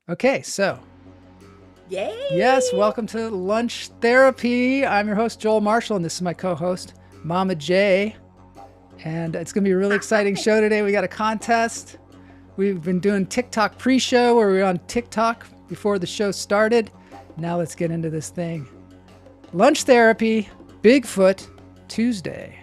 Okay, so Yay! yes, welcome to Lunch Therapy. I'm your host, Joel Marshall, and this is my co-host, Mama J. And it's going to be a really exciting show today. We got a contest. We've been doing TikTok pre-show where we were on TikTok before the show started. Now let's get into this thing. Lunch Therapy, Bigfoot, Tuesday.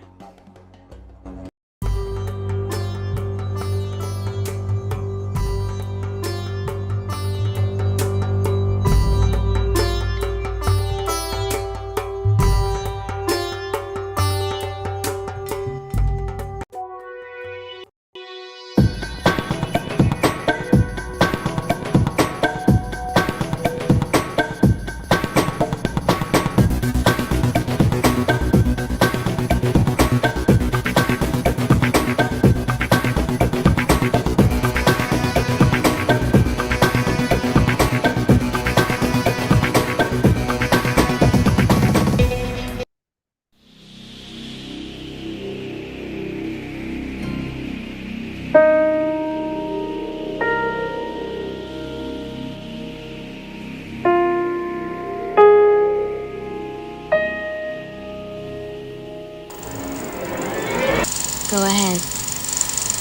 Go ahead.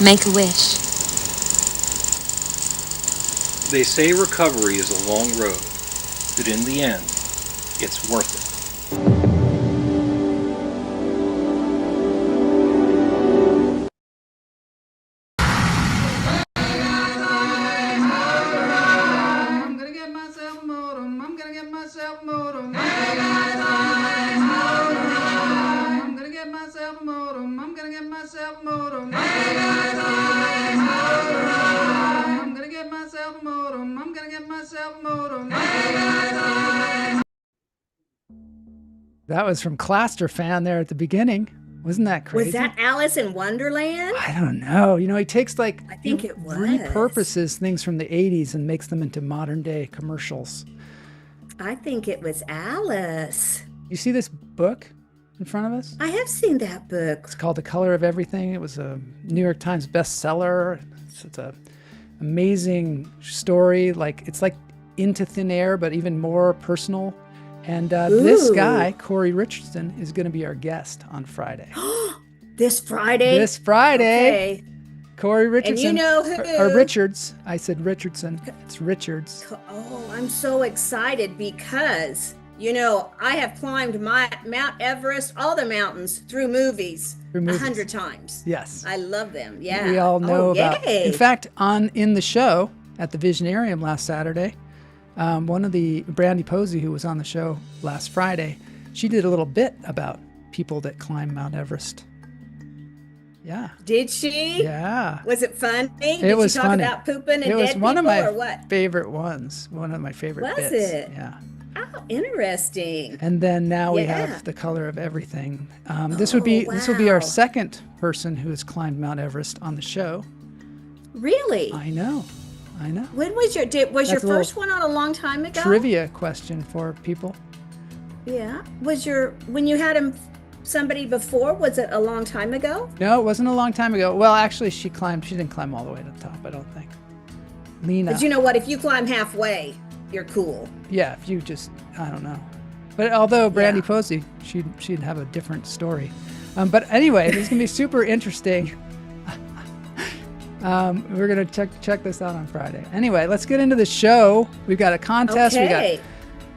Make a wish. They say recovery is a long road, but in the end, it's worth it. I'm gonna get myself a modem. I'm gonna get myself a modem. I'm gonna get myself a modem. I'm gonna get myself a modem. I'm gonna get myself a modem. I'm gonna get myself a modem. That was from Cluster Fan there at the beginning. Wasn't that crazy? Was that Alice in Wonderland? I don't know. You know, he takes I think it was. repurposes things from the 80s and makes them into modern day commercials. I think it was Alice. You see this book in front of us? I have seen that book. It's called The Color of Everything. It was a New York Times bestseller. It's an amazing story. It's like Into Thin Air, but even more personal. And this Ooh. guy, Corey Richardson, is going to be our guest on Friday. This Friday? This Friday. Okay. Corey Richardson. And you know who? Or Richards. I said Richardson. It's Richards. Oh, I'm so excited because, you know, I have climbed Mount Everest, all the mountains, through movies. 100 times. Yes. I love them. Yeah. We all know about. Yay. In fact, in the show at the Visionarium last Saturday, one of the Brandy Posey, who was on the show last Friday, she did a little bit about people that climb Mount Everest. Yeah. Did she? Yeah. Was it funny? It was she talk funny. about pooping and It was dead one of people my or what? favorite ones. One of my favorite Was bits. it? Yeah. Oh, interesting. And then now we Yeah. have The Color of Everything. This will be our wow. second person who has climbed Mount Everest on the show. Really? I know. When was your That's your a little first one on a long time ago? Trivia question for people. Yeah. When you had somebody before, was it a long time ago? No, it wasn't a long time ago. Well, actually, she didn't climb all the way to the top, I don't think. Lena. But you know what? If you climb halfway, you're cool. Yeah, if you just, I don't know. But although Brandy Yeah. Posey, she'd have a different story. But anyway, this is going to be super interesting. We're going to check this out on Friday. Anyway, let's get into the show. We've got a contest. Okay. We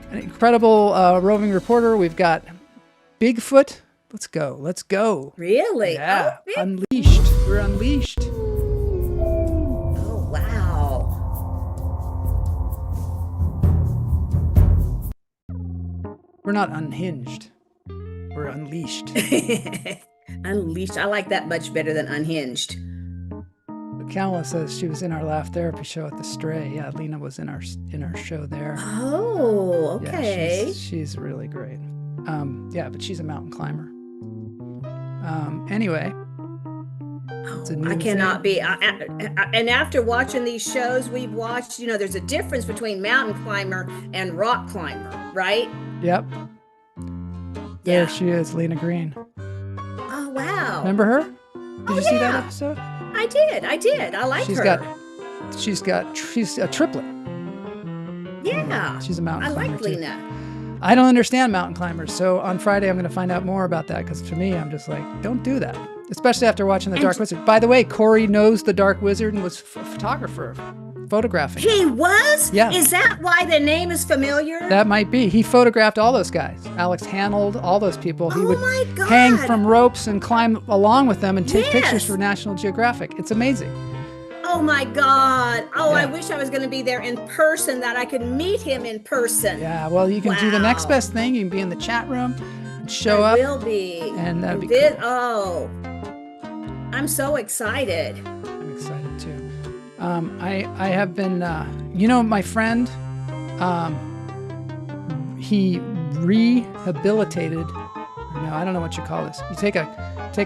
got an incredible roving reporter. We've got Bigfoot. Let's go. Really? Yeah. Oh, Unleashed. We're unleashed. oh wow. We're not unhinged. We're unleashed. Unleashed. I like that much better than unhinged. Kamala says she was in our Laugh Therapy show at the Stray. Yeah, Lena was in our show there. Oh, okay. Yeah, she's really great. Yeah, but she's a mountain climber. Anyway, it's a new I cannot thing. be. And after watching these shows we've watched, you know, there's a difference between mountain climber and rock climber, right? Yep. There Yeah. she is, Lena Green. Oh, wow. Remember her? Did you see that yeah. episode? I did. I like She's her. got she's a triplet. Yeah. She's a mountain I climber like too. Lena. I don't understand mountain climbers. So on Friday, I'm going to find out more about that because to me, I'm just like, don't do that. Especially after watching The Dark Wizard. By the way, Corey knows The Dark Wizard and was a photographer, photographing. He was? Yeah. Is that why the name is familiar? That might be. He photographed all those guys. Alex Hanold, all those people. He would my God. hang from ropes and climb along with them and take pictures Yes. for National Geographic. It's amazing. Oh my God. Oh, Yeah. I wish I was going to be there in person, that I could meet him in person. Yeah, well, you can do the next Wow. best thing. You can be in the chat room and show I up. will be. And that'd be This- cool. Oh, I'm so excited. I'm excited too. I have been, my friend, he rehabilitated. No, I don't know what you call this. You take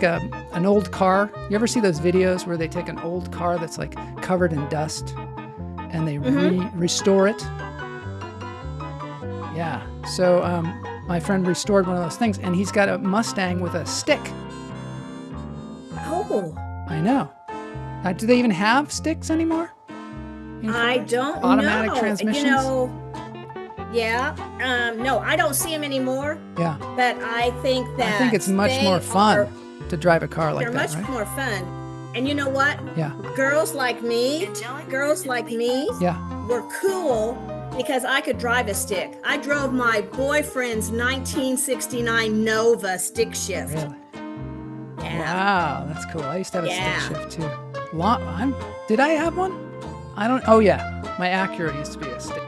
an old car. You ever see those videos where they take an old car that's like covered in dust and they restore it? Yeah. So my friend restored one of those things, and he's got a Mustang with a stick. Oh, I know. Do they even have sticks anymore? I don't Automatic know. transmissions? No, I don't see him anymore, Yeah. but I think that I think it's much they more fun are- to drive a car like they're that, much right? more fun. And you know what? Yeah. Girls like me Yeah. were cool because I could drive a stick. I drove my boyfriend's 1969 Nova stick shift. Really? Yeah. Wow, that's cool. I used to have a Yeah. stick shift too. Did I have one? I don't. Oh yeah, my Acura used to be a stick.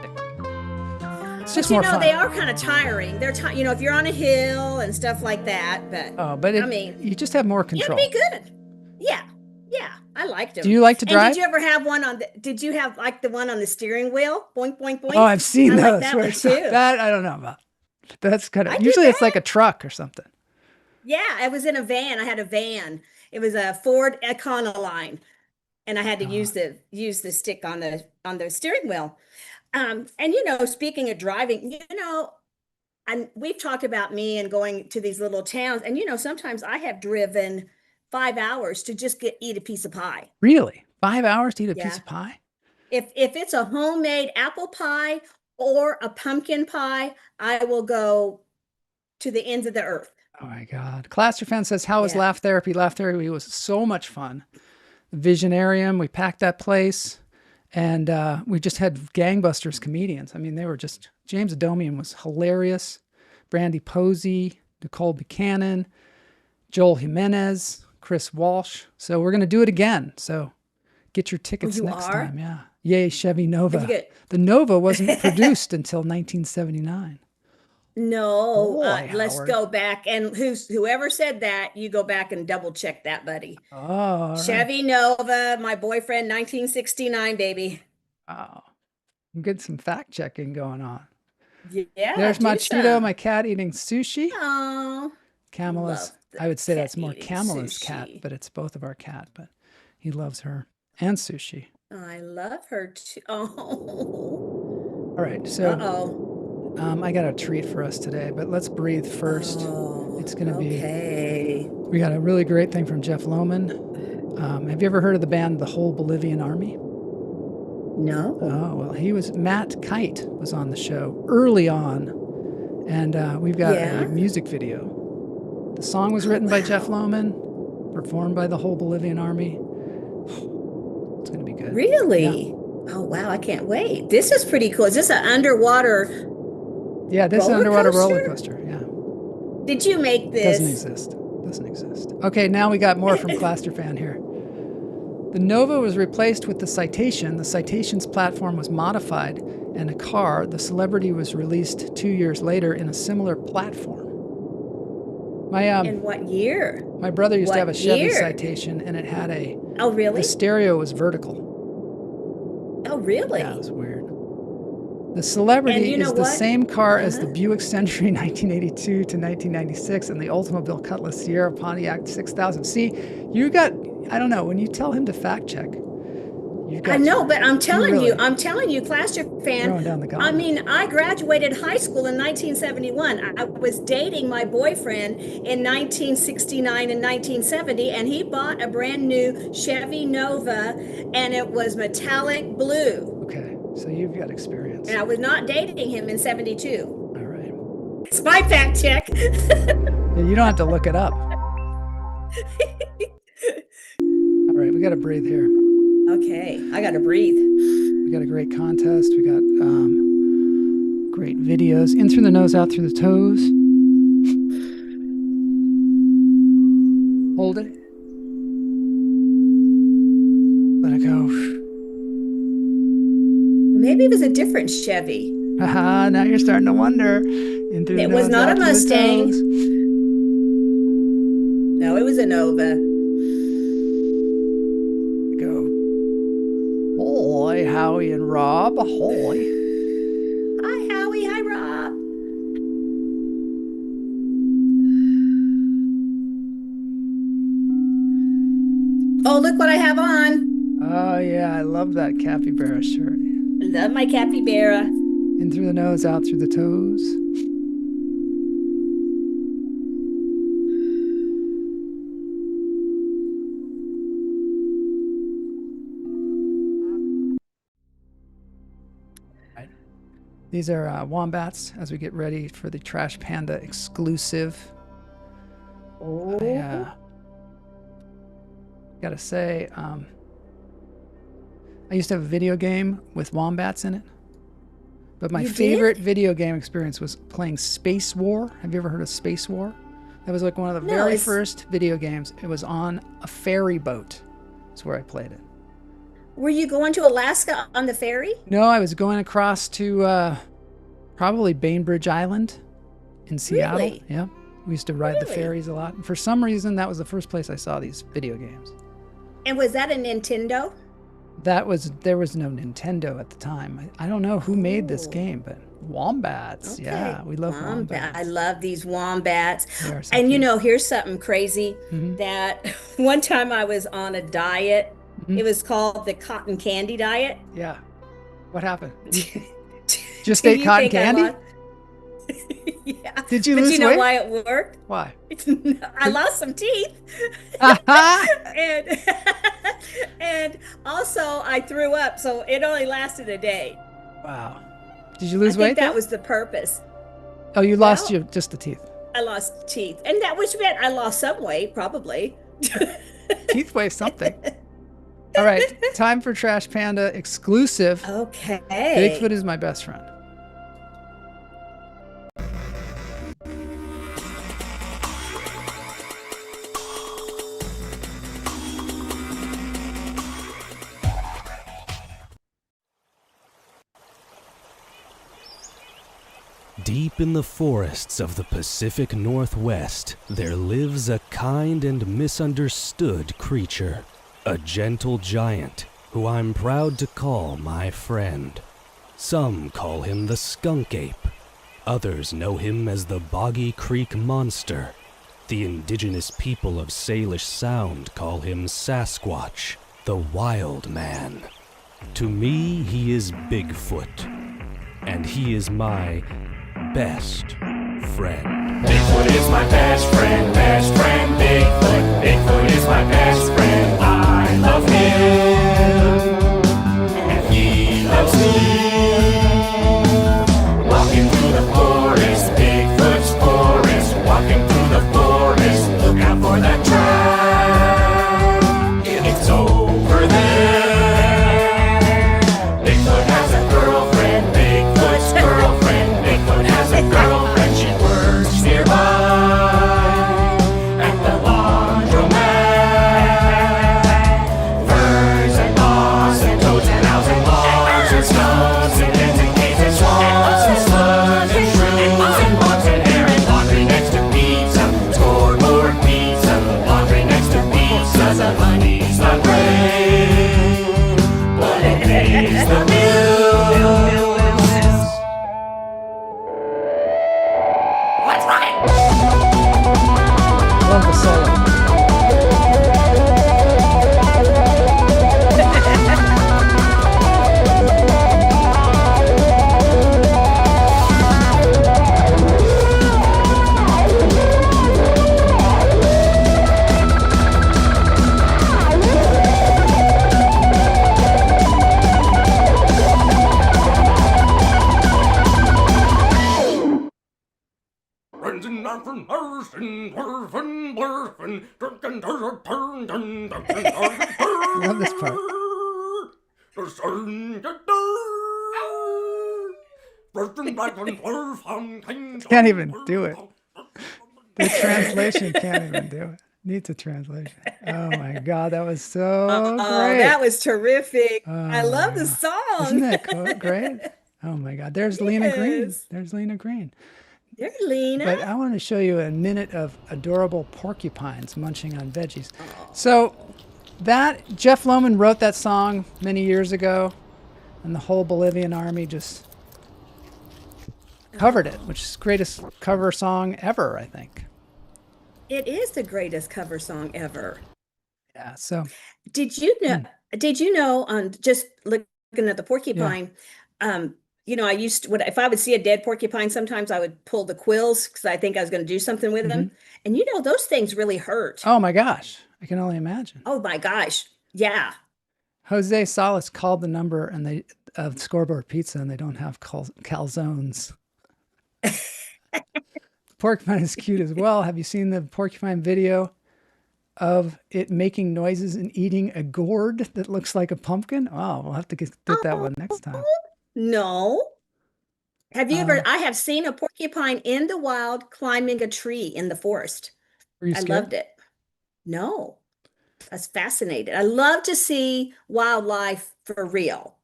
It's just But more fun. they are kind of tiring. They're if you're on a hill and stuff like that. But Oh, but I mean, you just have more control. it'd be good. Yeah, I liked them. Do you like to drive? And did you ever have one on? Did you have like the one on the steering wheel? Boink, boink, boink. Oh, I've seen I those. like that where one it's- too. That I don't know about. That's kind I of did usually it's that. like a truck or something. Yeah, I was in a van. I had a van. It was a Ford Econoline, and I had to use the stick on the steering wheel. And speaking of driving, and we've talked about me and going to these little towns, and sometimes I have driven 5 hours to just eat a piece of pie. Really? 5 hours to eat a Yeah. piece of pie? If it's a homemade apple pie or a pumpkin pie, I will go to the ends of the earth. Oh my God. Claster fan says, how was Yeah. Laugh Therapy? Laugh Therapy was so much fun. Visionarium, we packed that place, and we just had gangbusters comedians. I mean, they were just, James Adomian was hilarious. Brandy Posey, Nicole Buchanan, Joel Jimenez, Chris Walsh. So we're going to do it again. So get your tickets you next are? time. Yeah. Yay, Chevy Nova. Did you get- The Nova wasn't produced until 1979. No, Boy, let's Howard. go back, and whoever said that, you go back and double check that, buddy. Oh, all right. Chevy Nova, my boyfriend, 1969, baby. Wow. Get some fact checking going on. Yeah. There's do Machito, some. my cat, eating sushi. Oh, Kamala's, love the I would say that's more cat eating Kamala's cat, sushi. but it's both of our cat, but he loves her and sushi. I love her too. Oh, All right, so I got a treat for us today, but let's breathe first. It's going to be, we got a really great thing from Jeff Lohman. Have you ever heard of the band The Whole Bolivian Army? No. Oh, well, Matt Kite was on the show early on, and we've got a music video. The song was written by Jeff Lohman, performed by the Whole Bolivian Army. It's going to be good. Really? Yeah. Oh, wow. I can't wait. This is pretty cool. Is this an underwater? Yeah, this is an Roller underwater coaster? roller coaster. Yeah. Did you make this? Doesn't exist. Okay, now we got more from Claster fan here. The Nova was replaced with the Citation. The Citation's platform was modified, and a car, the Celebrity, was released 2 years later in a similar platform. In what year? My brother used to have a What Chevy year? Citation, and it had Oh, really? the stereo was vertical. Oh, really? Yeah, it was weird. The Celebrity you know is the what? same car as the Uh-huh. Buick Century 1982 to 1996 and the Oldsmobile Cutlass Sierra Pontiac 6000. See, I don't know, when you tell him to fact check, you've got I know, but I'm telling really you, Claster fan. throwing down the I gauntlet. mean, I graduated high school in 1971. I was dating my boyfriend in 1969 and 1970, and he bought a brand new Chevy Nova, and it was metallic blue. Okay. So you've got experience. And I was not dating him in 72. All right. It's my fact check. Yeah, you don't have to look it up. All right, we got to breathe here. Okay, I got to breathe. We got a great contest. We got great videos. In through the nose, out through the toes. Hold it. Let it go. Maybe it was a different Chevy. Haha, now you're starting to wonder. In through the It nose, was not out a through the Mustang. toes. No, it was a Nova. Go. Ahoy, Howie and Rob. Ahoy. Hi, Howie. Hi, Rob. Oh, look what I have on. Oh, yeah, I love that capybara shirt. Love my capybara. In through the nose, out through the toes. These are wombats as we get ready for the Trash Panda exclusive. Oh. I gotta say, I used to have a video game with wombats in it. But my You did? favorite video game experience was playing Space War. Have you ever heard of Space War? That was like one of the No, very it's- first video games. It was on a ferry boat. That's where I played it. Were you going to Alaska on the ferry? No, I was going across to probably Bainbridge Island in Seattle. Really? Yeah. We used to ride the Really? ferries a lot. And for some reason, that was the first place I saw these video games. And was that a Nintendo? There was no Nintendo at the time. I don't know who made this Oh. game, but wombats. Okay. Yeah, we love wombats. I love these wombats. They are so And you cute. know, here's something crazy Mhm. that one time I was on a diet. Mhm. It was called the cotton candy diet. Yeah. What happened? Just Just ate cotton candy? Yeah. Did you but lose you know weight? why it worked? Why? I lost some teeth. and and also I threw up, so it only lasted a day. Wow. Did you lose I think weight? that though? was the purpose. Oh, you lost Well- just the teeth. I lost teeth, and that which meant I lost some weight, probably. Teeth weigh something. All right, time for Trash Panda exclusive. Okay. Bigfoot is my best friend. Deep in the forests of the Pacific Northwest, there lives a kind and misunderstood creature, a gentle giant who I'm proud to call my friend. Some call him the skunk ape. Others know him as the Boggy Creek Monster. The indigenous people of Salish Sound call him Sasquatch, the Wild Man. To me, he is Bigfoot, and he is my best friend. Bigfoot is my best friend, Bigfoot. Bigfoot is my best friend. I love him, and he loves me. Walking through the forest, Bigfoot's forest. Walking through the forest, look out for that trap. It's over there. Bigfoot has a girlfriend, Bigfoot's girlfriend. Bigfoot has a girlfriend, she works nearby at the laundromat. Furs and moss I love this part. Can't even do it. The translation can't even do it. Needs a translation. Oh my God, that was so great. That was terrific. Oh I love my the God. song. Isn't that great? Oh my God, there's Lena Green. Yes. There's Lena Green. There's Lena. But I want to show you a minute of adorable porcupines munching on veggies. So that Jeff Lohman wrote that song many years ago, and the whole Bolivian army just covered it, which is the greatest cover song ever, I think. It is the greatest cover song ever. Yeah. So Did you know? Did you know? On just looking at the porcupine, you know, I used to, if I would see a dead porcupine, sometimes I would pull the quills because I think I was going to do something with them. And you know, those things really hurt. oh my gosh, I can only imagine. Oh my gosh, yeah. Jose Salas called the number and they of Scoreboard Pizza, and they don't have calzones. Porcupine is cute as well. Have you seen the porcupine video of it making noises and eating a gourd that looks like a pumpkin? Oh, we'll have to get that one next time. No. Have you ever? I have seen a porcupine in the wild climbing a tree in the forest. Were you I scared? loved it. No, I was fascinated. I love to see wildlife for real.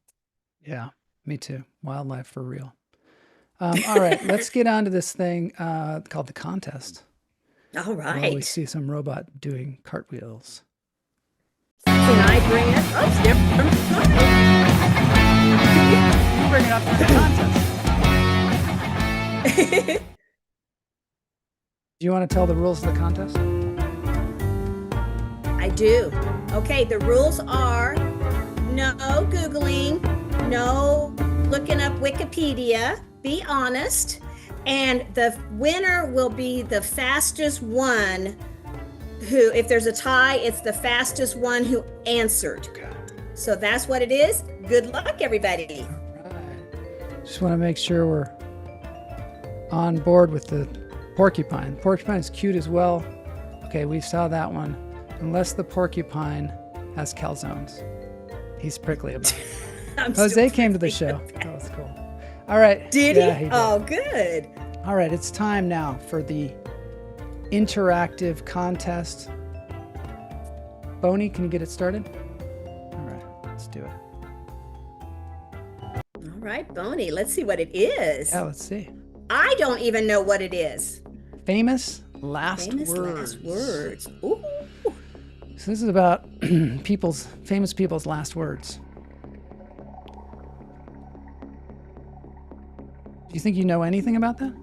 Yeah, me too. Wildlife for real. All right, let's get on to this thing called the contest. All Well, we right. see some robot doing cartwheels. Can I bring it? Oh, it's different. You bring it up to the contest. Do you want to tell the rules of the contest? I do. Okay, the rules are no Googling, no looking up Wikipedia, be honest, and the winner will be the fastest one who, if there's a tie, it's the fastest one who answered. Okay. So that's what it is. Good luck, everybody. All right. Just want to make sure we're on board with the porcupine. Porcupine is cute as well. Okay, we saw that one. Unless the porcupine has calzones. He's prickly about it. I'm Jose so came to the prickly. show. That was cool. All right. Did Yeah, he? did. Oh, good. All right, it's time now for the interactive contest. Boney, can you get it started? All right, let's do it. All right, Boney, let's see what it is. Yeah, let's see. I don't even know what it is. Famous last Famous words. last words. Ooh. So this is about famous people's last words. Do you think you know anything about that?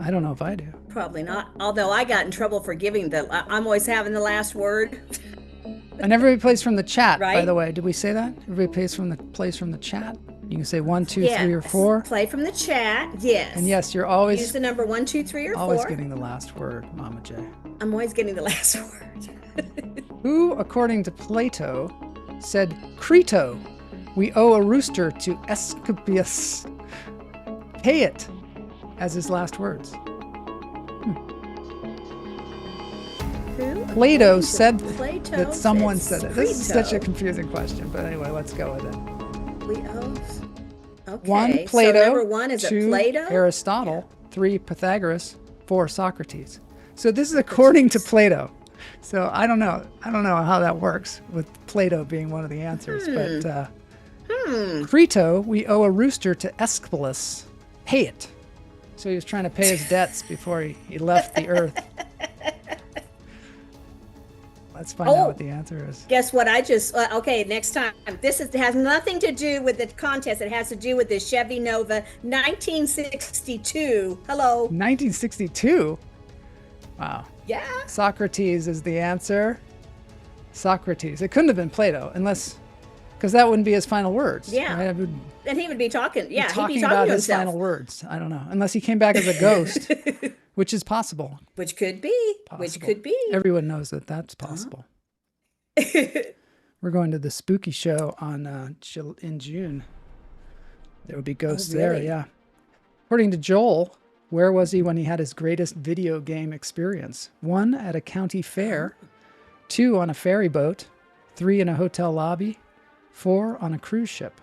I don't know if I do. Probably not. Although I got in trouble for giving I'm always having the last word. And everybody plays from the chat, by Right? the way. Did we say that? Everybody plays from the chat. You can say 1, 2, 3, or Yes. 4. Play from the chat. Yes. And yes, you're Use always the number 1, 2, 3, or always 4. getting the last word, Mama J. I'm always getting the last word. Who, according to Plato, said, Crito, we owe a rooster to Asclepius. Pay it, as his last words. Who? Plato said Plato that someone said said it. This is such a Crito. confusing question, but anyway, let's go with it. We owe. Okay. 1, So Plato. number 1 is 2, it Plato? Aristotle. 3, Pythagoras. 4, Socrates. So this is according to Plato. So I don't know. I don't know how that works with Plato being one of the answers. But Crito, we owe a rooster to Aeschylus. Pay it. So he was trying to pay his debts before he left the earth. Let's find out what the answer is. Guess what? I just okay. Next time, has nothing to do with the contest. It has to do with the Chevy Nova 1962. Hello. 1962. Wow. Yeah. Socrates is the answer. Socrates. It couldn't have been Plato, because that wouldn't be his final words. Yeah. Right? It would And he would be talking. Yeah, talking he'd be talking about to his himself. final words. I don't know, unless he came back as a ghost, which is possible. Which could be. Which Possible. could be. Everyone knows that that's possible. We're going to the spooky show on in June. There will be ghosts there. really? Yeah. According to Joel, Where was he when he had his greatest video game experience? 1, at a county fair. 2, on a ferry boat. 3, in a hotel lobby. 4, on a cruise ship.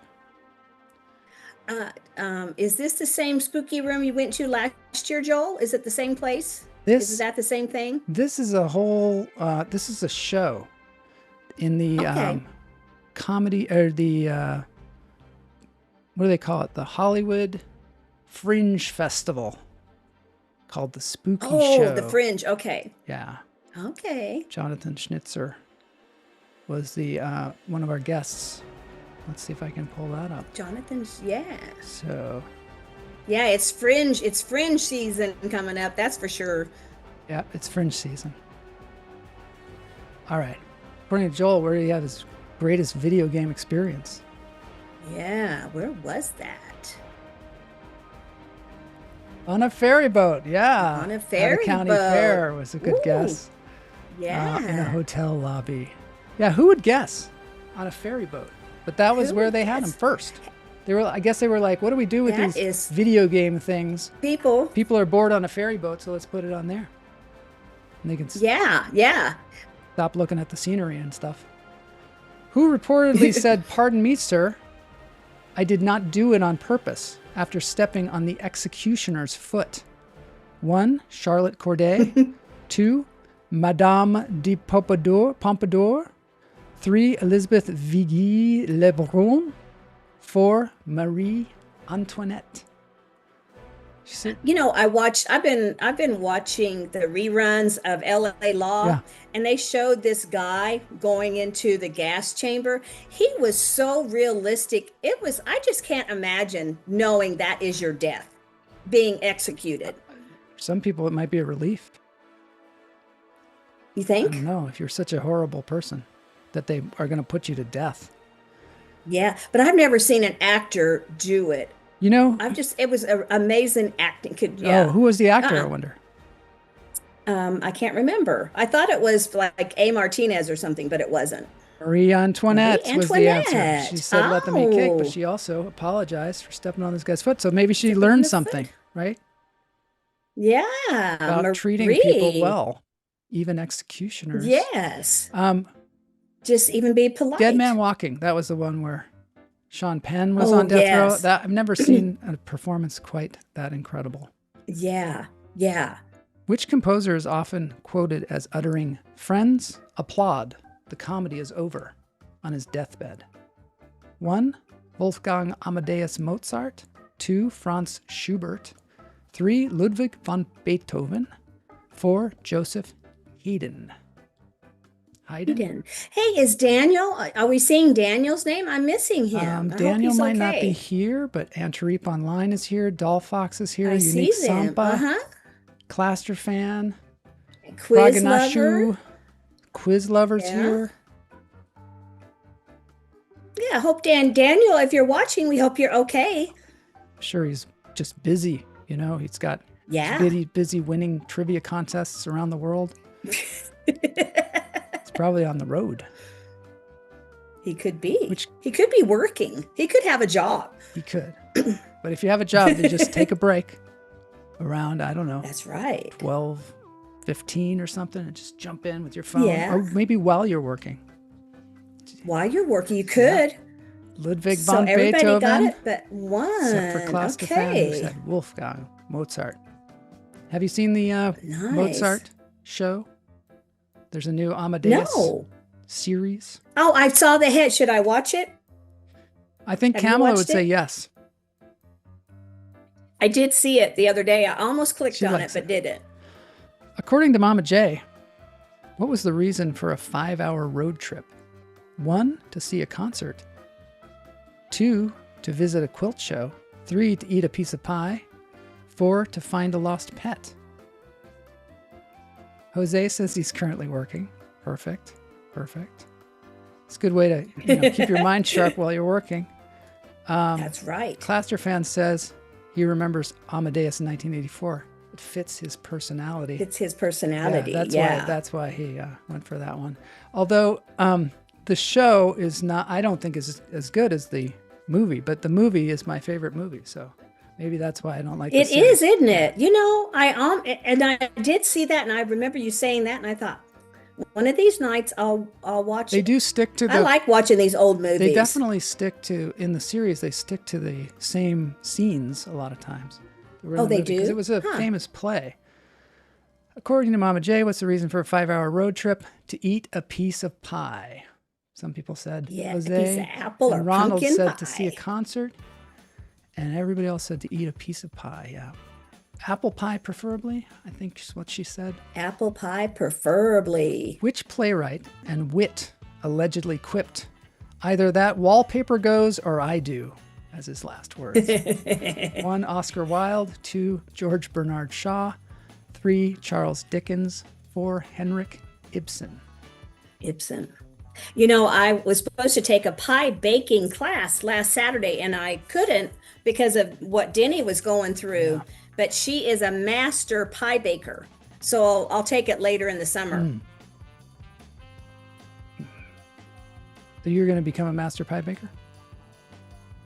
Is this the same spooky room you went to last year, Joel? Is it the same place? Is that the same thing? This is a whole, this is a show in the comedy, or the, what do they call it? The Hollywood Fringe Festival, called the Spooky Show. Oh, the Fringe. Okay. Yeah. Okay. Jonathan Schnitzer was the one of our guests. Let's see if I can pull that up. Jonathan's, yeah. So, yeah, it's Fringe. It's Fringe season coming up. That's for sure. yeah, it's Fringe season. All right. According to Joel, where did he have his greatest video game experience? Yeah, where was that? On a ferry boat, yeah. On a ferry At a county boat. fair was a good Ooh, guess. Yeah. In a hotel lobby. Yeah, who would guess? On a ferry boat. But that was Who where would they had him guess? first. I guess they were like, what do we do with That these is- video game things? People. People are bored on a ferry boat, so let's put it on there. And they can Yeah, yeah. stop looking at the scenery and stuff. Who reportedly said, "Pardon me, sir, I did not do it on purpose," after stepping on the executioner's foot? 1, Charlotte Corday. 2, Madame de Pompadour. 3, Elizabeth Vigée Lebrun. 4, Marie Antoinette. She said, You know, I've been watching the reruns of LA Law, Yeah. and they showed this guy going into the gas chamber. He was so realistic. I just can't imagine knowing that is your death, being executed. for some people, it might be a relief. You I think? don't know, if you're such a horrible person that they are going to put you to death. Yeah, but I've never seen an actor do it. You know, It was amazing acting. Yeah. oh, who was the actor, I Uh-uh. wonder? I can't remember. I thought it was like A. Martinez or something, but it wasn't. Marie Antoinette Marie was the answer. Antoinette. She said, let them eat cake, but Oh. she also apologized for stepping on this guy's foot. So maybe she Stepping on learned the something, foot. right? Yeah. About treating Marie. people well, even executioners. Yes. Um, Just even be polite. Dead Man Walking. That was the one where Sean Penn was Oh, on death row. yes. I've never seen a performance quite that incredible. Yeah. Yeah. Which composer is often quoted as uttering, "Friends, applaud, the comedy is over," on his deathbed? 1, Wolfgang Amadeus Mozart. 2, Franz Schubert. 3, Ludwig van Beethoven. 4, Joseph Haydn. Haydn? Eden. Hey, is Daniel? Are we seeing Daniel's name? I'm missing him. I hope Daniel he's might not be okay. here, but Antarip Online is here. Doll Fox is here. I see Unique them. Sampa. Claster Fan. Quiz Praganashu. lover. Quiz Lover's Yeah. here. Yeah, I hope Daniel, if you're watching, we hope you're okay. Sure, he's just busy. You know, he's got Yeah. busy winning trivia contests around the world. It's probably on the road. He could be. Which- He could be working. He could have a job. He could. But if you have a job, you just take a break around, I don't know, That's right. 12, 15 or something, and just jump in with your phone. Yeah. Or maybe while you're working. While you're working, you could. Ludwig So van everybody Beethoven. got it, but one. Except for Cluster Fan, who Okay. said Wolfgang Mozart. Have you seen the Nice. Mozart show? There's a new Amadeus No. series. Oh, I saw the hit. Should I watch it? I think Have you Kamala would watched say it? yes. I did see it the other day. I almost clicked She on it, likes but it. didn't. According to Mama J, what was the reason for a 5-hour road trip? 1, to see a concert. 2, to visit a quilt show. 3, to eat a piece of pie. 4, to find a lost pet. Jose says he's currently working. Perfect. It's a good way to keep your mind sharp while you're working. That's right. Cluster Fan says he remembers Amadeus in 1984. It fits his personality. It's his personality. Yeah, that's why he went for that one. Although the show is not, I don't think is as good as the movie, but the movie is my favorite movie. So Maybe that's why I don't like It the series. is, isn't it? You know, I did see that, and I remember you saying that, and I thought, one of these nights I'll watch They it. do stick to I like watching these old movies. They definitely stick to, in the series, they stick to the same scenes a lot of times. Oh, they do? Because it was a famous play. According to Mama J, what's the reason for a 5-hour road trip? To eat a piece of pie. Some people said Yeah, Jose. a piece of apple and or Ronald pumpkin said pie. to see a concert. And everybody else said to eat a piece of pie, yeah. Apple pie preferably, I think is what she said. Apple pie preferably. Which playwright and wit allegedly quipped, either that wallpaper goes or I do, as his last words? 1, Oscar Wilde. 2, George Bernard Shaw. 3, Charles Dickens. 4, Henrik Ibsen. Ibsen. You know, I was supposed to take a pie baking class last Saturday, and I couldn't because of what Denny was going through. Yeah. But she is a master pie baker. So I'll take it later in the summer. So you're going to become a master pie baker?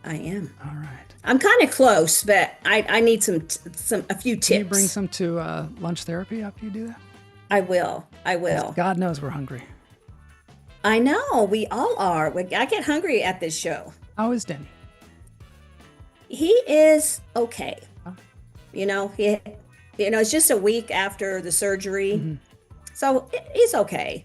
I am. All right. I'm kind of close, but I need a few tips. Can you bring some to lunch therapy after you do that? I will. I will. God knows we're hungry. I know. We all are. I get hungry at this show. How is Denny? He is okay. Oh. It's just a week after the surgery. So he's okay.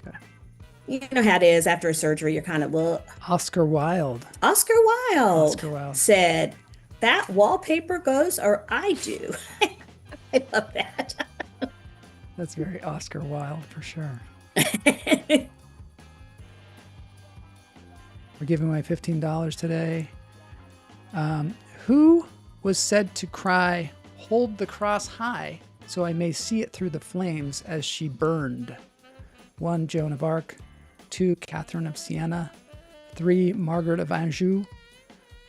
You know how it is after a surgery, you're kind of, well. Oscar Wilde. Oscar Wilde said, that wallpaper goes or I do. I love that. That's very Oscar Wilde for sure. We're giving away $15 today. Who was said to cry, "Hold the cross high, so I may see it through the flames," as she burned? 1, Joan of Arc. 2, Catherine of Siena. 3, Margaret of Anjou.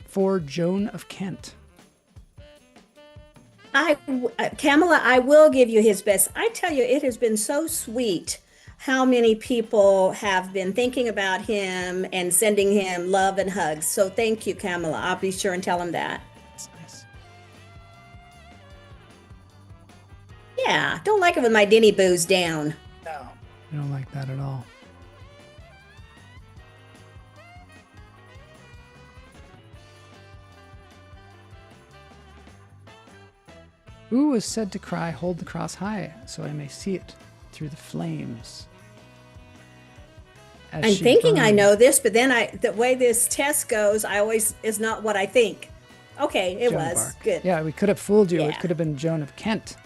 4, Joan of Kent. Kamala, I will give you his best. I tell you, it has been so sweet how many people have been thinking about him and sending him love and hugs. So thank you, Kamala. I'll be sure and tell him that. That's nice. Yeah, don't like it when my Denny boo's down. No, I don't like that at all. Who was said to cry, "Hold the cross high, so I may see it through the flames"? As I'm she thinking I burned. know this, but then the way this test goes, is not what I think. Okay, it Joan of was Arc. good. Yeah, we could have fooled you. It Yeah. could have been Joan of Kent.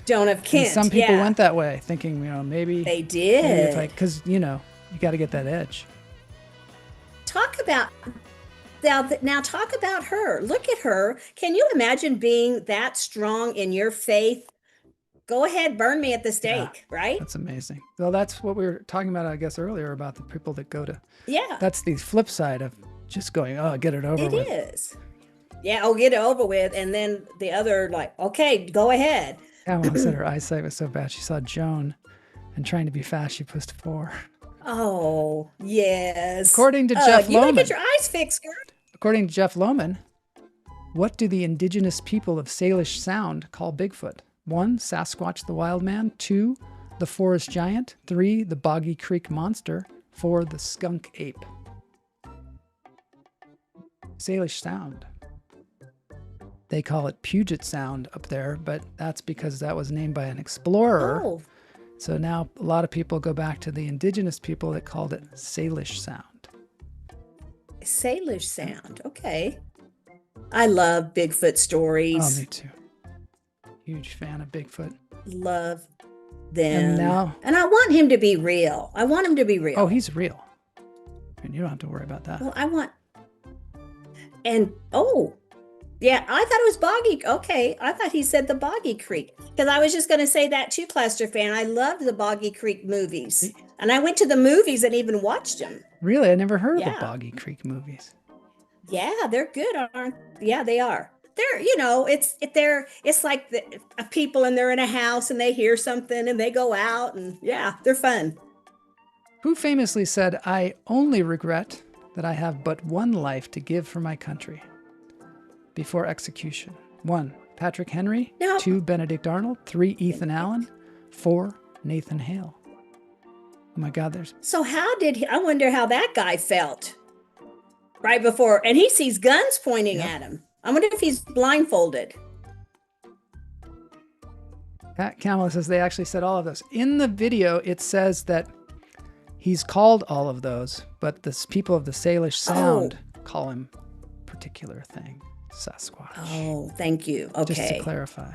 Joan of And Kent. some people yeah. went that way, thinking, maybe They maybe did. because you got to get that edge. Talk about now. Talk about her. Look at her. Can you imagine being that strong in your faith? Go ahead, burn me at the stake. Right? That's amazing. Well, that's what we were talking about, I guess, earlier about the people that go to. Yeah. That's the flip side of just going, "Oh, get it over It with." is. Yeah. Oh, get it over with, and then the other like, okay, go ahead. Kamala said her eyesight was so bad she saw Joan, and trying to be fast, she pushed 4. Oh yes. According to Jeff you gotta Lohman. get your eyes fixed, girl. According to Jeff Lohman, what do the indigenous people of Salish Sound call Bigfoot? 1, Sasquatch the Wild Man. 2, the Forest Giant. 3, the Boggy Creek Monster. 4, the Skunk Ape. Salish Sound. They call it Puget Sound up there, but that's because that was named by an explorer. Oh, So now a lot of people go back to the indigenous people that called it Salish Sound. Salish Sound. Okay. I love Bigfoot stories. Oh, me too. Huge fan of Bigfoot. Love them. And now- and I want him to be real. I want him to be real. Oh, he's real. And you don't have to worry about that. Well, yeah, I thought it was Boggy. Okay, I thought he said the Boggy Creek because I was just going to say that too, Cluster fan. I loved the Boggy Creek movies, and I went to the movies and even watched them. Really? I never heard of Yeah. the Boggy Creek movies. Yeah, they're good, aren't? Yeah, they are. They're it's like the people and they're in a house and they hear something and they go out and yeah, they're fun. Who famously said, "I only regret that I have but one life to give for my country," before execution? 1, Patrick Henry. No. 2, Benedict Arnold. 3, Ethan Allen. 4, Nathan Hale. Oh my God, there's... So I wonder how that guy felt right before, and he sees guns pointing at him. I wonder if he's blindfolded. Pat Kamala says they actually said all of those. In the video, it says that he's called all of those, but the people of the Salish Sound call him particular thing, Sasquatch. Oh, thank you. Okay. Just to clarify.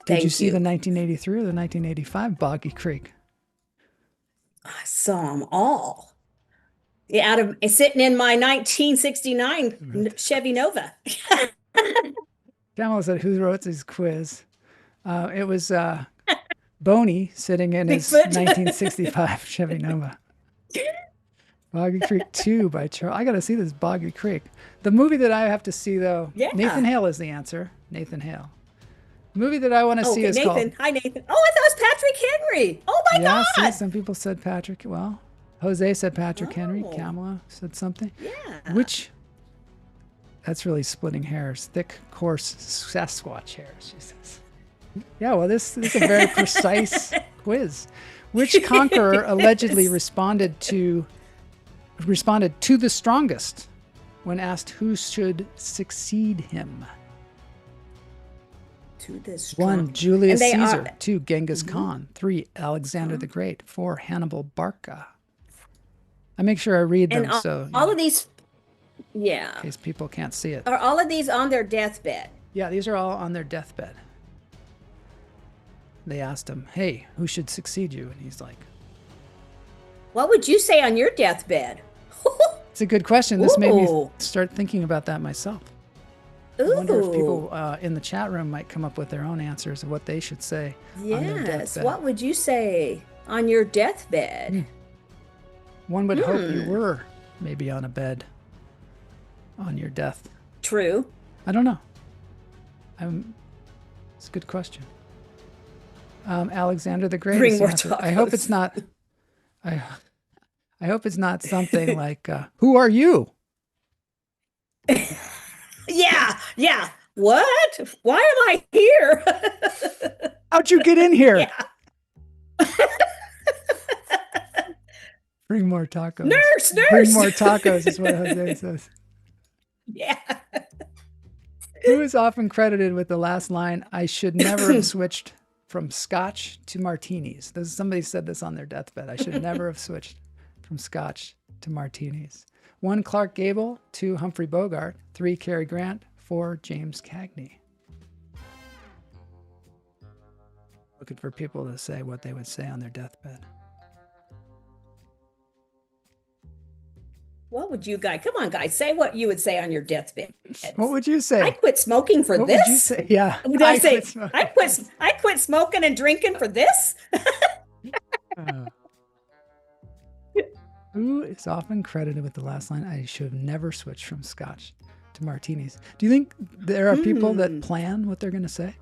Did you see the 1983 or the 1985 Boggy Creek? I saw them all. Yeah, sitting in my 1969 Chevy Nova. Kamala said, who wrote this quiz? It was Boney sitting in his 1965 Chevy Nova. Boggy Creek 2 by Charles. I got to see this Boggy Creek. The movie that I have to see, though, Nathan Hale is the answer. Nathan Hale. The movie that I want to see is called... Hi, Nathan. Oh, I thought it was Patrick Henry. Oh, my God. Yeah, see, some people said Patrick. Well, Jose said Patrick Henry. Kamala said something. Yeah. Which... That's really splitting hairs. Thick, coarse Sasquatch hairs, she says. Yeah, well, this is a very precise quiz. Which conqueror allegedly responded to the strongest when asked who should succeed him? To the 1, Julius Caesar. 2, Genghis Khan. 3, Alexander the Great. 4, Hannibal Barca. I make sure I read them all of these, in case people can't see it. Are all of these on their deathbed? Yeah, these are all on their deathbed. They asked him, hey, who should succeed you? And he's like... What would you say on your deathbed? It's a good question. This made me start thinking about that myself. I wonder if people in the chat room might come up with their own answers of what they should say on their deathbed. What would you say on your deathbed? One would hope you were maybe on a bed on your death. True. I don't know. It's a good question. Alexander the Great. Bring more I hope it's not. I hope it's not something like, "Who are you?" Yeah. What? Why am I here? How'd you get in here? Yeah. Bring more tacos. Nurse. Bring more tacos is what Jose says. Yeah. Who is often credited with the last line, I should never have switched from scotch to martinis. Somebody said this on their deathbed. I should never have switched from scotch to martinis. 1, Clark Gable. 2, Humphrey Bogart. 3, Cary Grant. 4, James Cagney. Looking for people to say what they would say on their deathbed. What would you guys? Come on, guys. Say what you would say on your deathbed. What would you say? I quit smoking for what this. Would you say? Yeah. Would I say I quit smoking and drinking for this? Who is often credited with the last line? I should have never switched from scotch to martinis. Do you think there are people that plan what they're going to say?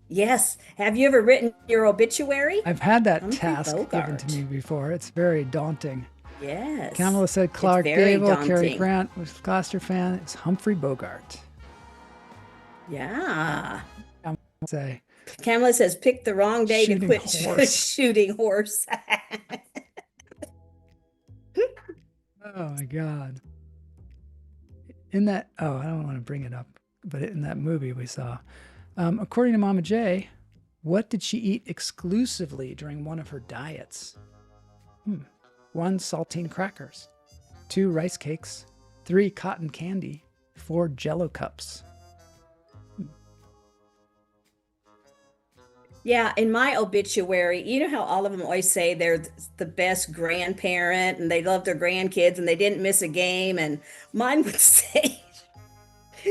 Yes. Have you ever written your obituary? I've had that task given to me before. It's very daunting. Yes. Kamala said Clark Gable. Cary Grant was a Gloucester fan. It's Humphrey Bogart. Yeah. Kamala says pick the wrong day to quit shooting horse. Oh my God. I don't want to bring it up, but in that movie we saw, according to Mama J, what did she eat exclusively during one of her diets? 1, saltine crackers. 2, rice cakes. 3, cotton candy. 4, Jell-O cups. Yeah, in my obituary, you know how all of them always say they're the best grandparent and they love their grandkids and they didn't miss a game. And mine would say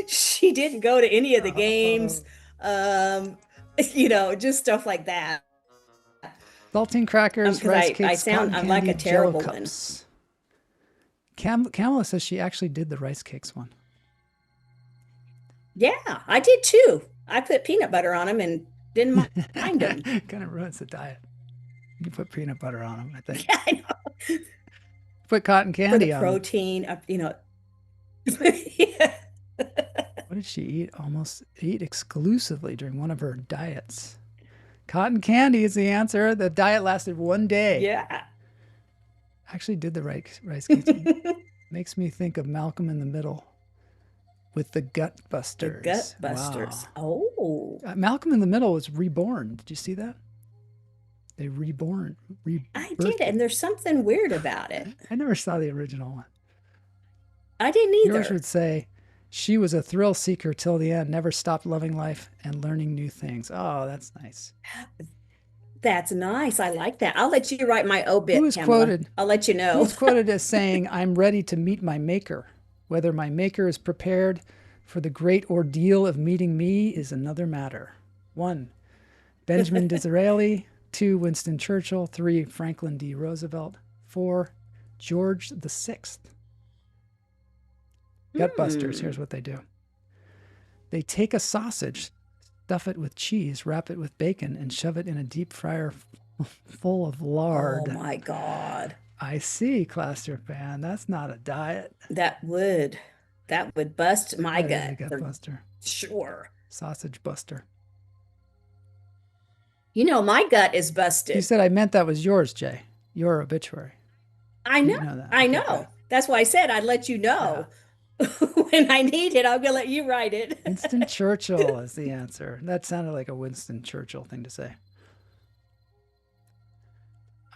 she didn't go to any of the games, just stuff like that. Saltine crackers, rice cakes, I'm candy, like a terrible Jell-O cups. Kamala says she actually did the rice cakes one. Yeah, I did too. I put peanut butter on them and didn't mind them. Kind of ruins the diet. You put peanut butter on them, I think. Yeah, I know. Put cotton candy on protein, them. What What did she eat? Almost eat exclusively during one of her diets. Cotton candy is the answer. The diet lasted 1 day. Yeah. Actually did the rice cakes. Makes me think of Malcolm in the Middle with the Gut Busters. The Gut Busters. Wow. Oh. Malcolm in the Middle was reborn. Did you see that? They I did, and there's something weird about it. I never saw the original one. I didn't either. Yours would say, she was a thrill seeker till the end, never stopped loving life and learning new things. Oh, that's nice. That's nice. I like that. I'll let you write my obit, Who is Pamela. quoted? I'll let you know. Who is quoted as saying, I'm ready to meet my maker. Whether my maker is prepared for the great ordeal of meeting me is another matter. 1, Benjamin Disraeli. 2, Winston Churchill. 3, Franklin D. Roosevelt. 4, George VI. Gutbusters, here's what they do. They take a sausage, stuff it with cheese, wrap it with bacon, and shove it in a deep fryer full of lard. Oh my God. I see, Cluster Fan. That's not a diet. That would bust my That is a gut. gut buster. Sure. Sausage buster. You know, my gut is busted. You said I meant that was yours, Jay. Your obituary. I know. You know that. I Okay, know. good. That's why I said I'd let you know. When I need it, I'm going to let you write it. Winston Churchill is the answer. That sounded like a Winston Churchill thing to say.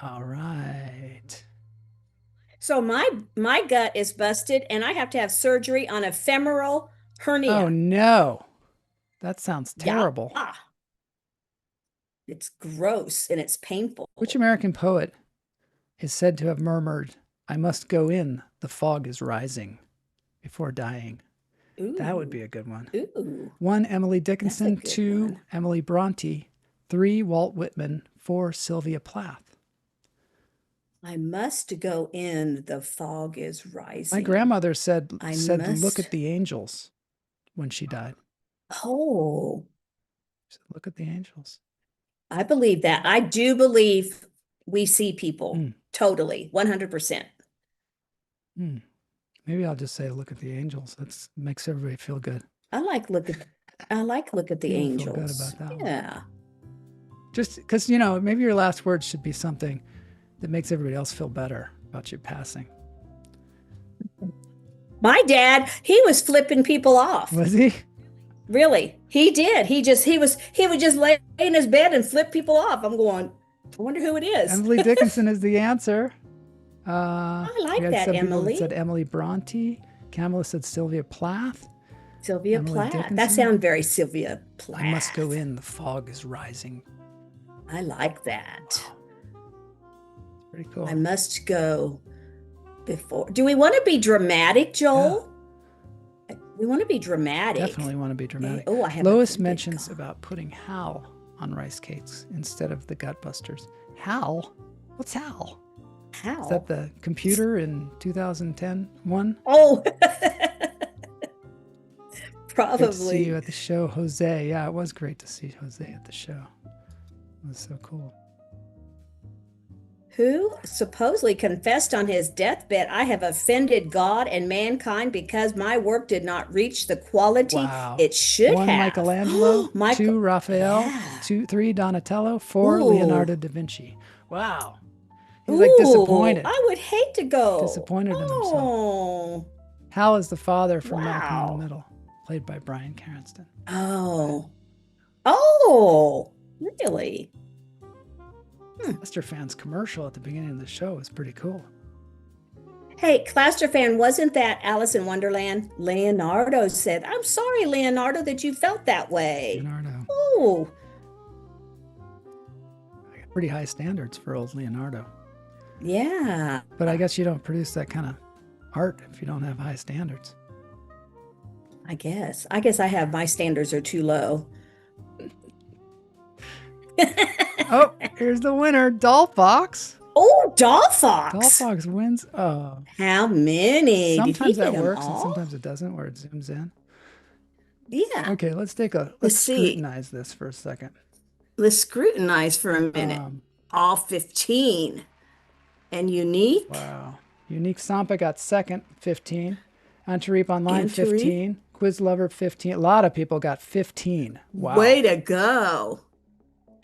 All right. So my gut is busted, and I have to have surgery on a femoral hernia. Oh, no. That sounds terrible. Yeah. It's gross and it's painful. Which American poet is said to have murmured, I must go in, the fog is rising, before dying? Ooh. That would be a good one. Ooh. 1, Emily Dickinson. good 2, one. Emily Bronte. 3, Walt Whitman. 4, Sylvia Plath. I must go in, the fog is rising. My grandmother said look must- at the angels when she died. Oh, She said, look at the angels. I believe that. I do believe we see people. Mm. Totally. 100%. Maybe I'll just say look at the angels. That makes everybody feel good. I like look at the You feel good angels. about that one. Yeah. Just because, maybe your last words should be something that makes everybody else feel better about you passing. My dad, he was flipping people off. Was he? Really. He did. He would just lay in his bed and flip people off. I'm going, I wonder who it is. Emily Dickinson is the answer. I like we had that, some people Emily. that said Emily Bronte. Kamala said Sylvia Plath. Sylvia Emily Plath. Dickinson? That sounds very Sylvia Plath. I must go in. The fog is rising. I like that. Pretty cool. I must go before. Do we want to be dramatic, Joel? We want to be dramatic. Definitely want to be dramatic. Oh, I have Lois mentions about putting Hal on rice cakes instead of the gut busters. Hal? What's Hal? How? Is that the computer in 2010 one? Oh, Great to see probably. you at the show, Jose. Yeah, it was great to see Jose at the show. It was so cool. Who supposedly confessed on his deathbed, I have offended God and mankind because my work did not reach the quality Wow. it should 1, have. Michelangelo. 2, Raphael. Yeah. 3, Donatello. 4, Ooh. Leonardo da Vinci. Wow. He's like disappointed. I would hate to go. Disappointed in himself. Oh. Hal is the father from Malcolm in Wow. the Middle, played by Bryan Cranston. Oh. Oh, really? Lester Fan's commercial at the beginning of the show was pretty cool. Hey, Cluster Fan, wasn't that Alice in Wonderland? Leonardo said, I'm sorry, Leonardo, that you felt that way. Leonardo. Oh, I got pretty high standards for old Leonardo. yeah. But I guess you don't produce that kind of art if you don't have high standards. I guess I have my standards are too low. Oh, here's the winner, Dollfox. Oh, Dollfox. Dollfox wins. Oh, How many? Did he sometimes that get 'em works and all? sometimes it doesn't, where it zooms in. Yeah. Okay, let's Let's see. scrutinize this for a second. Let's scrutinize for a minute. All 15. And unique. Wow. Unique Sampa got second, 15. Antarip Online, Antarip. 15. Quiz Lover 15. A lot of people got 15. Wow. Way to go.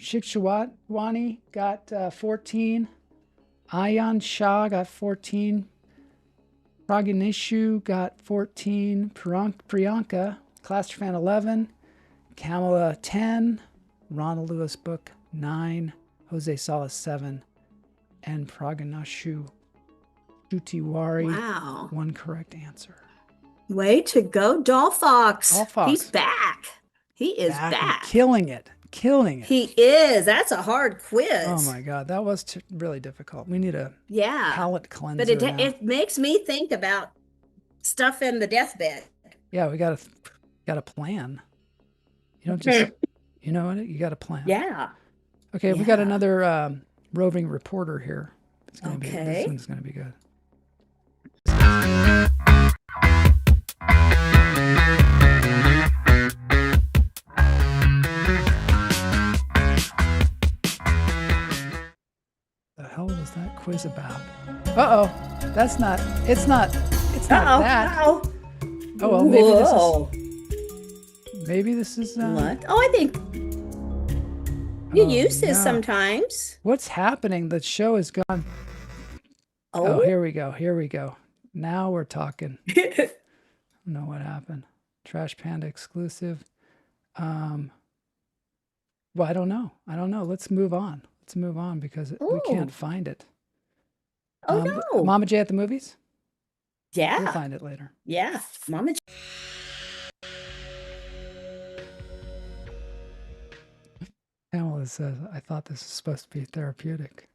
Shikshawani got 14. Ayan Shah got 14. Praganishu got 14. Priyanka, Class Fan 11. Kamala 10. Ronald Lewis Book 9. Jose Salas 7. And Praganashu Shutiwari. Wow. 1 correct answer. Way to go, Doll Fox. Doll Fox. He's back. He is Back and back. killing it. Killing it. He is. That's a hard quiz. Oh my God, that was really difficult. We need a Yeah. palate cleanser. But now. it makes me think about stuff in the deathbed. Yeah, we got a plan. You don't just, you know what? You got a plan. Yeah. Okay, we got Yeah. another roving reporter here. It's gonna be, this Okay. one's gonna be good. The hell was that quiz about? Uh-oh, it's not Uh-oh. that. Uh-oh. Oh well, maybe this is What? Oh, I think you oh, use this no. sometimes. What's happening? The show is gone. Oh, here we go. Now we're talking. I don't know what happened. Trash Panda exclusive. Well, I don't know. Let's move on. Because we can't Ooh. find it. Oh, no. Mama J at the movies? We'll Yeah. find it later. Yeah. Mama. Pamela says, I thought this was supposed to be therapeutic.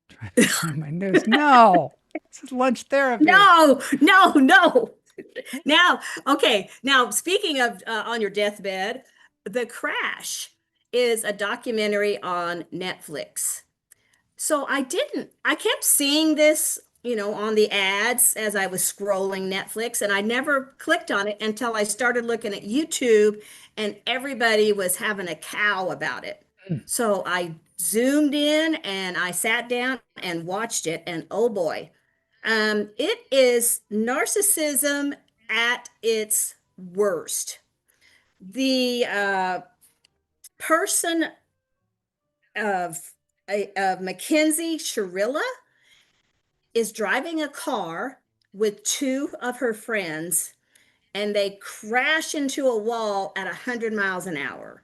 Trying to find my news. No, this is lunch therapy. No. Now, okay. Now, speaking of on your deathbed, The Crash is a documentary on Netflix. So I kept seeing this, on the ads as I was scrolling Netflix, and I never clicked on it until I started looking at YouTube, and everybody was having a cow about it. So I zoomed in and I sat down and watched it, and oh boy, it is narcissism at its worst. The person of Mackenzie Shirilla is driving a car with 2 of her friends, and they crash into a wall at 100 miles an hour.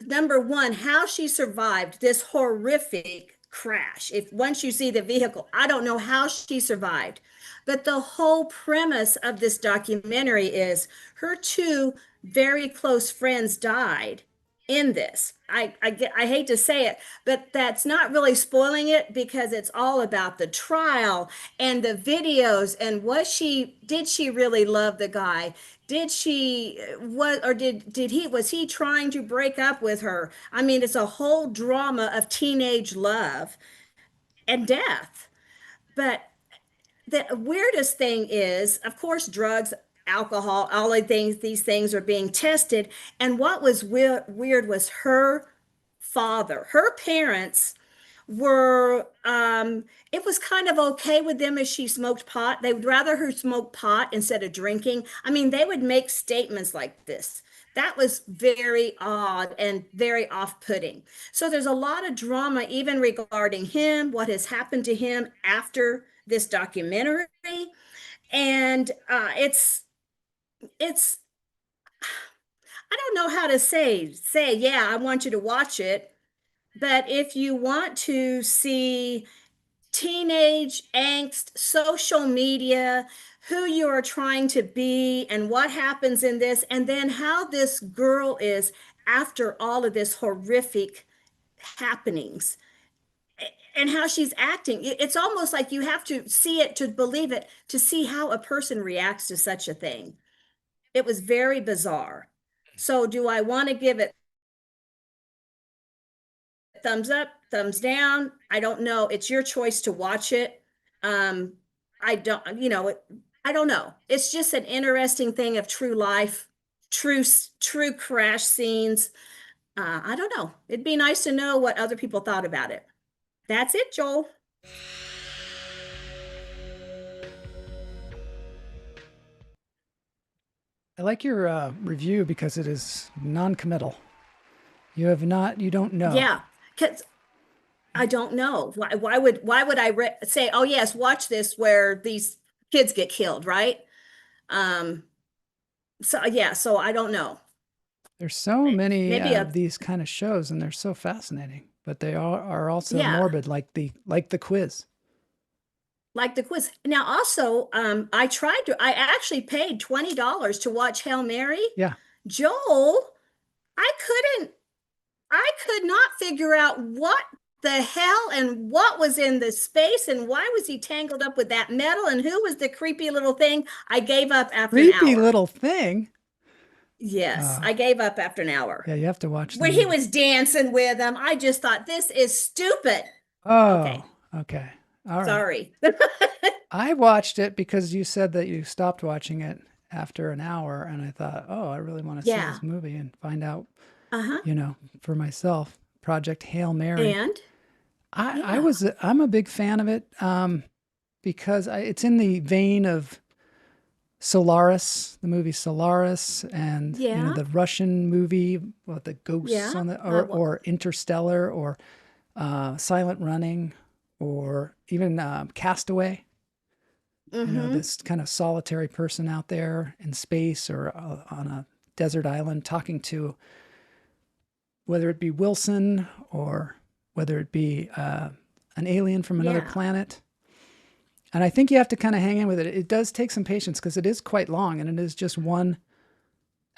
Number one, how she survived this horrific crash. Once you see the vehicle, I don't know how she survived. But the whole premise of this documentary is her 2 very close friends died in this. I hate to say it, but that's not really spoiling it, because it's all about the trial and the videos and was she really love the guy? Was he trying to break up with her? I mean, it's a whole drama of teenage love and death. But the weirdest thing is, of course, drugs, alcohol, all of these things are being tested. And what was weird was her father, her parents were, it was kind of okay with them if she smoked pot. They would rather her smoke pot instead of drinking. I mean, they would make statements like this. That was very odd and very off-putting. So there's a lot of drama even regarding him, what has happened to him after this documentary. And it's I don't know how to say, yeah, I want you to watch it. But if you want to see teenage angst, social media, who you are trying to be, and what happens in this, and then how this girl is after all of this horrific happenings, and how she's acting, it's almost like you have to see it to believe it, to see how a person reacts to such a thing. It was very bizarre. So do I want to give it thumbs up, thumbs down? I don't know. It's your choice to watch it. I don't know. It's just an interesting thing of true life, true crash scenes. I don't know. It'd be nice to know what other people thought about it. That's it, Joel. I like your review because it is non-committal. You don't know. Yeah, because I don't know. Why would I say, oh yes, watch this where these kids get killed, right? Um, so yeah, so I don't know. There's so many Maybe of these kind of shows, and they're so fascinating, but they are also Yeah. morbid, like the quiz. like the quiz. Now also, I actually paid $20 to watch Hail Mary. Yeah. Joel, I could not figure out what the hell and what was in the space and why was he tangled up with that metal and who was the creepy little thing. I gave up after an Creepy hour. little thing. Yes, I gave up after an hour. Yeah, you have to watch. When he was dancing with him, I just thought this is stupid. Oh, okay. All right. Sorry. I watched it because you said that you stopped watching it after an hour, and I thought, oh, I really want to see Yeah. this movie and find out, Uh-huh. for myself. Project Hail Mary. And I'm a big fan of it because it's in the vein of Solaris, the movie Solaris, and Yeah. the Russian movie with the ghosts Yeah. on the or Interstellar or Silent Running or even Castaway. This kind of solitary person out there in space or on a desert island talking to, whether it be Wilson or whether it be an alien from another Yeah. planet. And I think you have to kind of hang in with it. It does take some patience because it is quite long and it is just one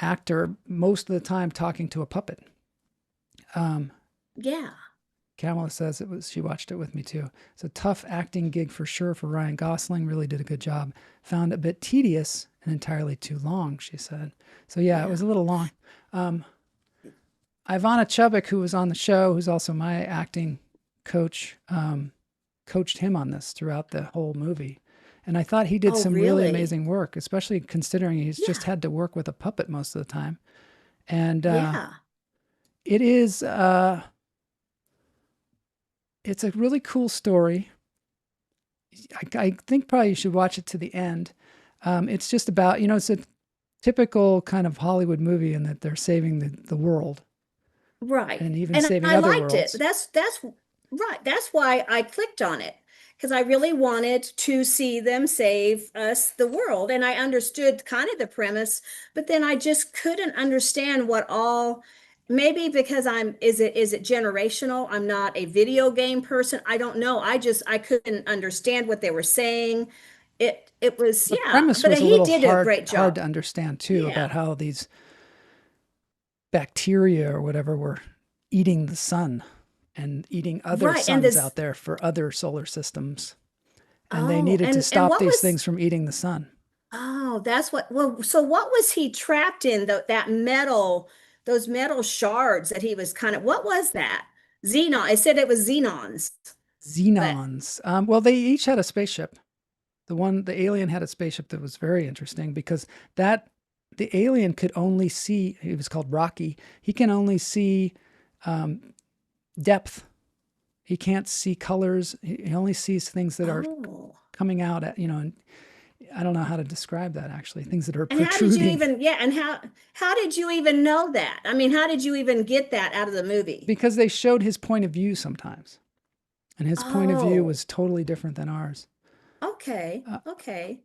actor most of the time talking to a puppet. yeah. Kamala says she watched it with me too. It's a tough acting gig for sure for Ryan Gosling. Really did a good job. Found it a bit tedious and entirely too long, she said. So yeah, it was a little long. Ivana Chubbuck, who was on the show, who's also my acting coach, coached him on this throughout the whole movie. And I thought he did Oh, some really really? amazing work, especially considering he's just had to work with a puppet most of the time. And Yeah. it is, it's a really cool story. I think probably you should watch it to the end. It's just about, it's a typical kind of Hollywood movie in that they're saving the world. Right. And even saving I other liked worlds. it. That's right. That's why I clicked on it because I really wanted to see them save us the world. And I understood kind of the premise, but then I just couldn't understand maybe because is it generational? I'm not a video game person. I don't know. I couldn't understand what they were saying. It was, The yeah, premise but was a he little did hard, a great job. hard to understand too, Yeah. about how these bacteria or whatever were eating the sun and eating other Right, and suns this- out there for other solar systems. And they Oh, needed to and stop what these was- things from eating the sun. Oh, so what was he trapped in that metal, those metal shards that he was what was that? Xenon. I said it was xenons. Xenons. Well, they each had a spaceship. The alien had a spaceship that was very interesting because the alien could only see, he was called Rocky. He can only see depth. He can't see colors. He only sees things that are Oh. coming out at, and I don't know how to describe that actually. Things that are And how did protruding. you even, and how did you even know that? I mean, how did you even get that out of the movie? Because they showed his point of view sometimes. And his point of view Oh. was totally different than ours. Okay. Okay.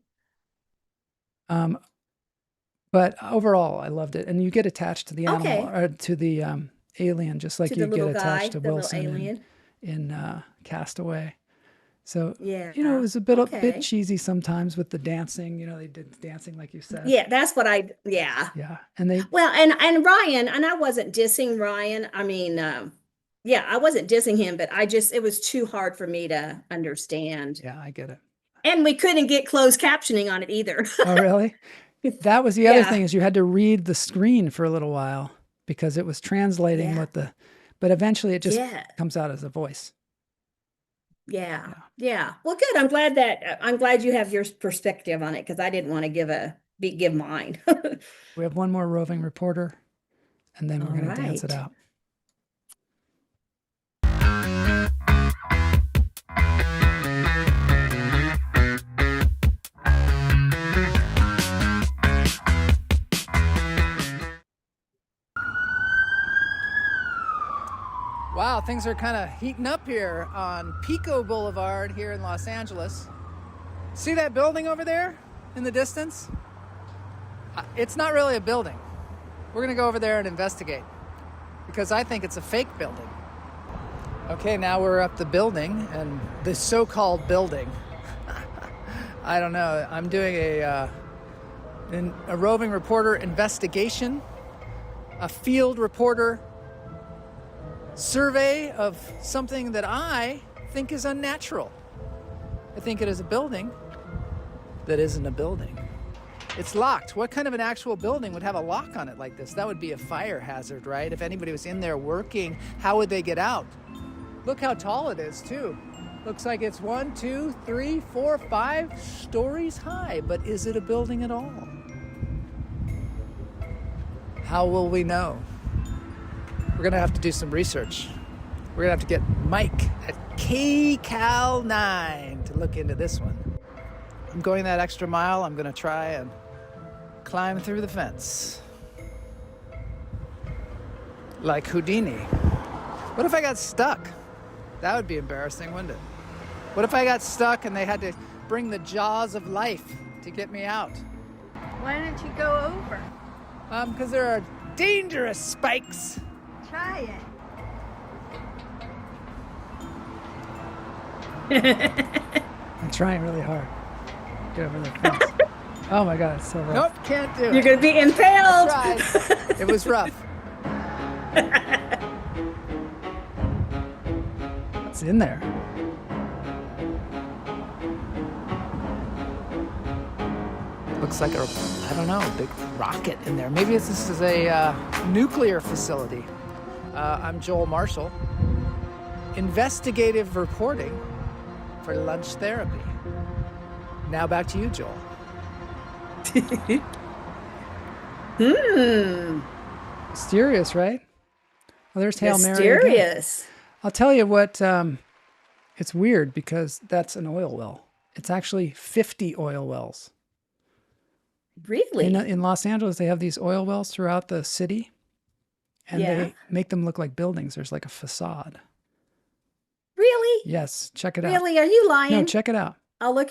But overall, I loved it. And you get attached to the animal, Okay. or to the alien, just like To you the get little guy, attached to the little Wilson alien. in Castaway. So, Yeah. it was a bit Okay. cheesy sometimes with the dancing. They did dancing like you said. Yeah, that's what yeah. Yeah. And they, Well, and Ryan, and I wasn't dissing Ryan. I mean, yeah, I wasn't dissing him, but it was too hard for me to understand. yeah, I get it. And we couldn't get closed captioning on it either. Oh, really? That was the other Yeah. thing, is you had to read the screen for a little while because it was translating Yeah. but eventually it just Yeah. comes out as a voice. Yeah. Yeah. Well, good. I'm glad you have your perspective on it because I didn't want to give mine. We have one more roving reporter, and then we're All going to dance it right. out. Wow, things are kind of heating up here on Pico Boulevard here in Los Angeles. See that building over there in the distance? It's not really a building. We're gonna go over there and investigate because I think it's a fake building. Okay, now we're up the building, and the so-called building. I don't know. I'm doing a roving reporter investigation, a field reporter survey of something that I think is unnatural. I think it is a building that isn't a building. It's locked. What kind of an actual building would have a lock on it like this? That would be a fire hazard, right? If anybody was in there working, how would they get out? Look how tall it is, too. Looks like it's 1, 2, 3, 4, 5 stories high, but is it a building at all? How will we know? We're gonna have to do some research. We're gonna have to get Mike at KCal9 to look into this one. I'm going that extra mile. I'm gonna try and climb through the fence. Like Houdini. What if I got stuck? That would be embarrassing, wouldn't it? What if I got stuck and they had to bring the jaws of life to get me out? Why don't you go over? Because there are dangerous spikes. Try it. I'm trying really hard. Get over the fence. Oh my God, it's so rough. Nope, can't do it. You're gonna be impaled. I tried. It was rough. What's in there? Looks like a big rocket in there. Maybe this is a nuclear facility. I'm Joel Marshall. Investigative reporting for lunch therapy. Now back to you, Joel. Mysterious, right? Well, there's Hail Mary again. Mysterious. I'll tell you what, it's weird because that's an oil well. It's actually 50 oil wells. Really? In Los Angeles, they have these oil wells throughout the city, and they make them look like buildings. There's like a facade. Really? Yes, check it out. Really? Are you lying? No, check it out. I will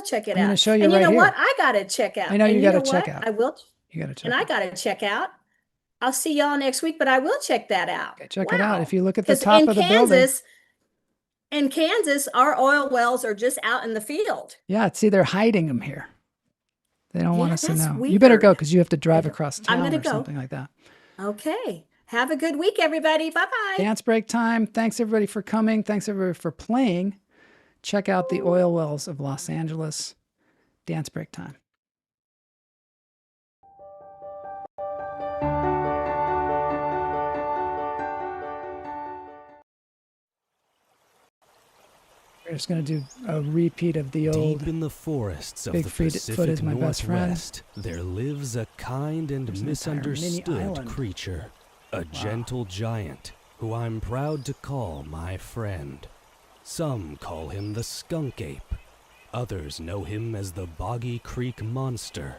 check it out. I'm going to show you and right you know here. what? I got to check out. I know and you got to know check what? out. I will. You got to check And it I out. got to check out. I'll see y'all next week, but I will check that out. Okay, check it out. If you look at the top of the building. building. In Kansas, our oil wells are just out in the field. Yeah, see, they're hiding them here. They don't want us to that's know. You better go weird. because you have to drive across I'm town gonna or go. something like that. Okay. Have a good week, everybody. Bye-bye. Dance break time. Thanks, everybody, for coming. Thanks, everybody, for playing. Check out the oil wells of Los Angeles. Dance break time. We're just going to do a repeat of the old. Deep in the forests of Big the Foot Pacific is my best friend. Northwest, there lives a kind and There's an entire mini misunderstood island. creature, a gentle giant who I'm proud to call my friend. Some call him the skunk ape. Others know him as the Boggy Creek Monster.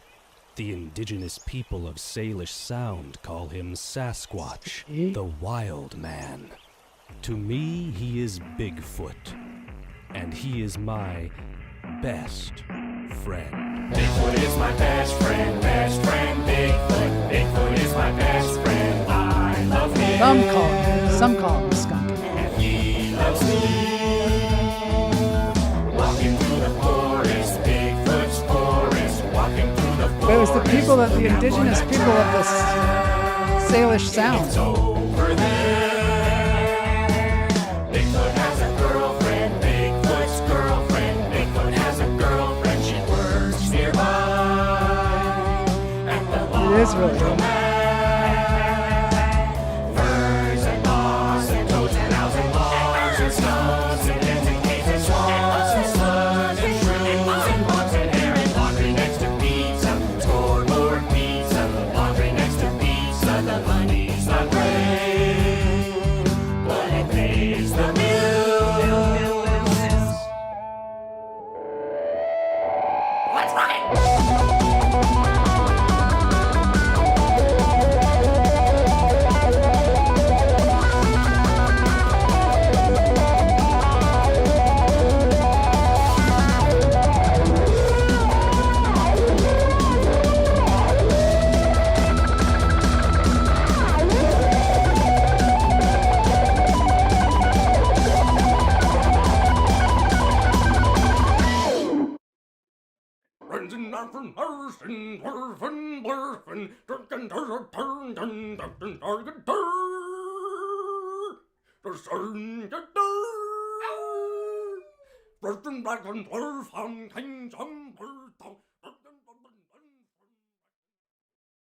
The indigenous people of Salish Sound call him Sasquatch, the Wild Man. To me, he is Bigfoot, and he is my best friend. Bigfoot is my best friend, Bigfoot. Bigfoot is my best friend, I love him. Some call him the skunk. And he loves me. Walking through the forest, Bigfoot's forest. Walking through the forest. But it was the people of the indigenous people of the Salish Sound. It's over there. Bigfoot has a girlfriend, Bigfoot's girlfriend. Bigfoot has a girlfriend, she works nearby. At the It is really cool. Ferns and moss and toads and owls and logs and skunks and enticates and swans and slugs and shrews and bugs and hair and laundry next to pizza. Scoreboard pizza, laundry next to pizza. The money's not great, but it pays the bills. Let's rock it!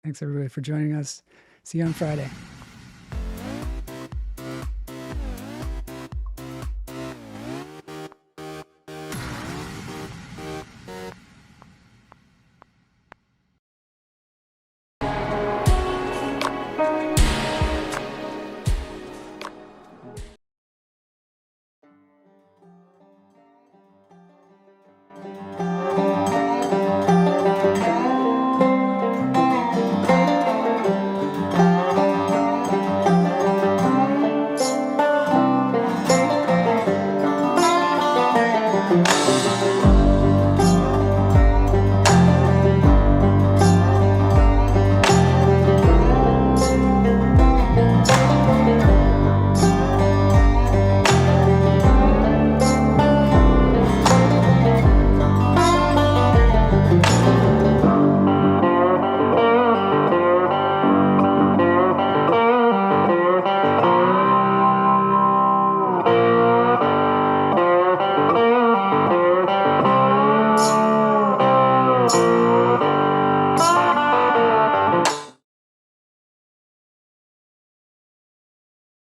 Thanks everybody for joining us. See you on Friday.